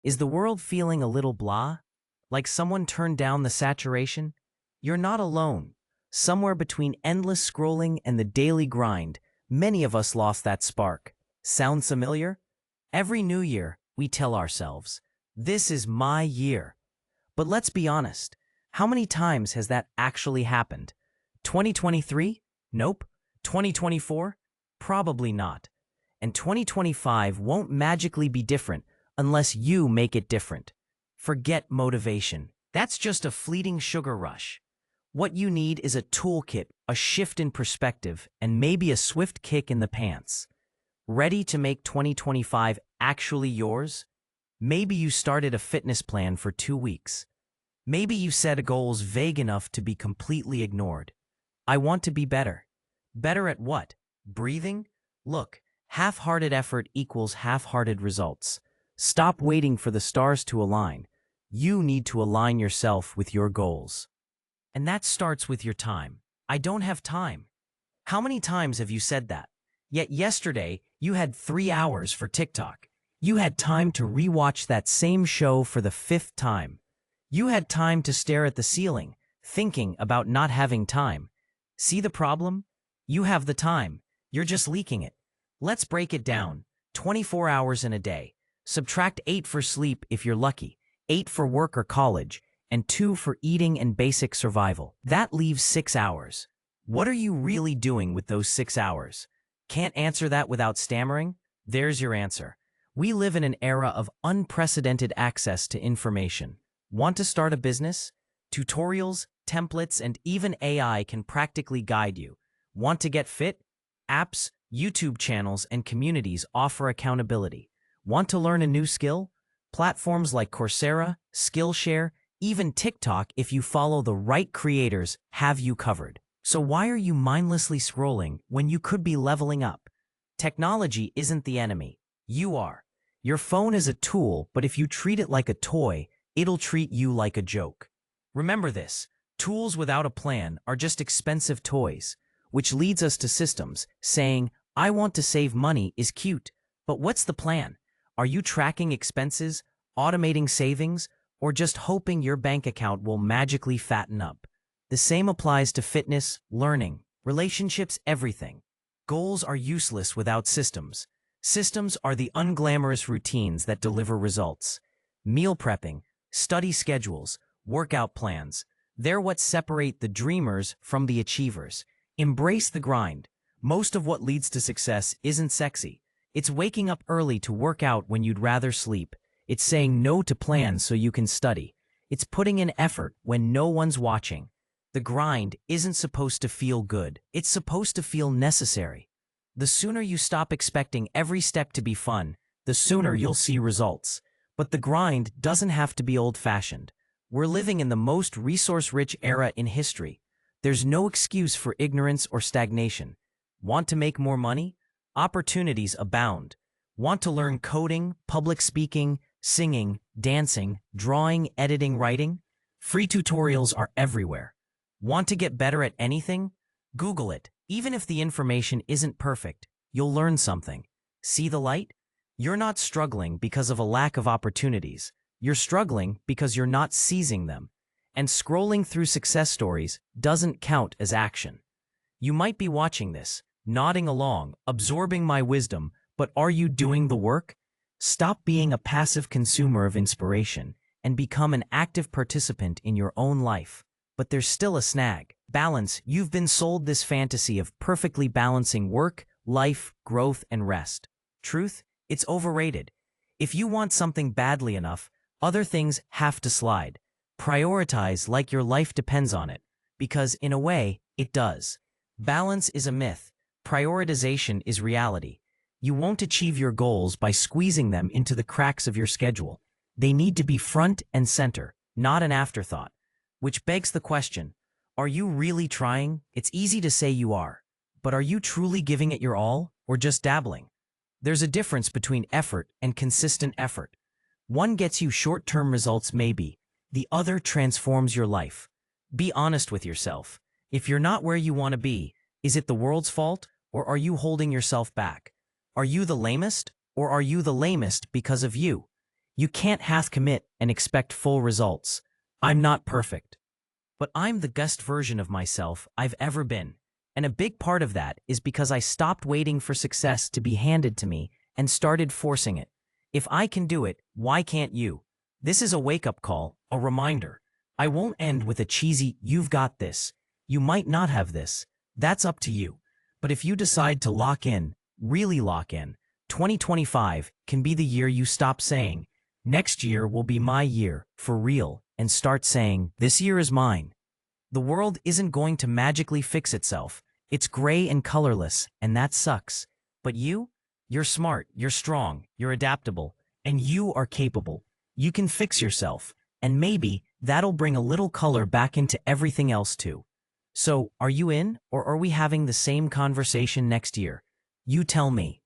Is the world feeling a little blah? Like someone turned down the saturation? You're not alone. Somewhere between endless scrolling and the daily grind, many of us lost that spark. Sound familiar? Every new year, we tell ourselves, this is my year. But let's be honest, how many times has that actually happened? 2023? Nope. 2024? Probably not. And 2025 won't magically be different unless you make it different. Forget motivation. That's just a fleeting sugar rush. What you need is a toolkit, a shift in perspective, and maybe a swift kick in the pants. Ready to make 2025 actually yours? Maybe you started a fitness plan for 2 weeks. Maybe you set goals vague enough to be completely ignored. I want to be better. Better at what? Breathing? Look, half-hearted effort equals half-hearted results. Stop waiting for the stars to align. You need to align yourself with your goals. And that starts with your time. I don't have time. How many times have you said that? Yet yesterday, you had 3 hours for TikTok. You had time to rewatch that same show for the 5th time. You had time to stare at the ceiling, thinking about not having time. See the problem? You have the time. You're just leaking it. Let's break it down. 24 hours in a day. Subtract 8 for sleep if you're lucky, 8 for work or college, and 2 for eating and basic survival. That leaves 6 hours. What are you really doing with those 6 hours? Can't answer that without stammering? There's your answer. We live in an era of unprecedented access to information. Want to start a business? Tutorials, templates, and even AI can practically guide you. Want to get fit? Apps, YouTube channels, and communities offer accountability. Want to learn a new skill? Platforms like Coursera, Skillshare, even TikTok, if you follow the right creators, have you covered. So why are you mindlessly scrolling when you could be leveling up? Technology isn't the enemy. You are. Your phone is a tool, but if you treat it like a toy, it'll treat you like a joke. Remember this, tools without a plan are just expensive toys, which leads us to systems saying, I want to save money is cute, but what's the plan? Are you tracking expenses, automating savings, or just hoping your bank account will magically fatten up? The same applies to fitness, learning, relationships, everything. Goals are useless without systems. Systems are the unglamorous routines that deliver results. Meal prepping, study schedules, workout plans. They're what separate the dreamers from the achievers. Embrace the grind. Most of what leads to success isn't sexy. It's waking up early to work out when you'd rather sleep. It's saying no to plans so you can study. It's putting in effort when no one's watching. The grind isn't supposed to feel good. It's supposed to feel necessary. The sooner you stop expecting every step to be fun, the sooner you'll see results. But the grind doesn't have to be old-fashioned. We're living in the most resource-rich era in history. There's no excuse for ignorance or stagnation. Want to make more money? Opportunities abound. Want to learn coding, public speaking, singing, dancing, drawing, editing, writing? Free tutorials are everywhere. Want to get better at anything? Google it. Even if the information isn't perfect, you'll learn something. See the light? You're not struggling because of a lack of opportunities. You're struggling because you're not seizing them. And scrolling through success stories doesn't count as action. You might be watching this, nodding along, absorbing my wisdom, but are you doing the work? Stop being a passive consumer of inspiration and become an active participant in your own life. But there's still a snag. Balance. You've been sold this fantasy of perfectly balancing work, life, growth, and rest. Truth? It's overrated. If you want something badly enough, other things have to slide. Prioritize like your life depends on it, because in a way, it does. Balance is a myth. Prioritization is reality. You won't achieve your goals by squeezing them into the cracks of your schedule. They need to be front and center, not an afterthought. Which begs the question, are you really trying? It's easy to say you are, but are you truly giving it your all, or just dabbling? There's a difference between effort and consistent effort. One gets you short-term results maybe, the other transforms your life. Be honest with yourself. If you're not where you want to be, is it the world's fault, or are you holding yourself back? Are you the lamest, or are you the lamest because of you? You can't half commit and expect full results. I'm not perfect, but I'm the best version of myself I've ever been. And a big part of that is because I stopped waiting for success to be handed to me and started forcing it. If I can do it, why can't you? This is a wake-up call, a reminder. I won't end with a cheesy, "You've got this." You might not have this. That's up to you. But if you decide to lock in, really lock in, 2025 can be the year you stop saying, "Next year will be my year, for real," and start saying, "This year is mine." The world isn't going to magically fix itself. It's gray and colorless, and that sucks. But you're smart, you're strong, you're adaptable, and you are capable. You can fix yourself, and maybe that'll bring a little color back into everything else too. So, are you in, or are we having the same conversation next year? You tell me.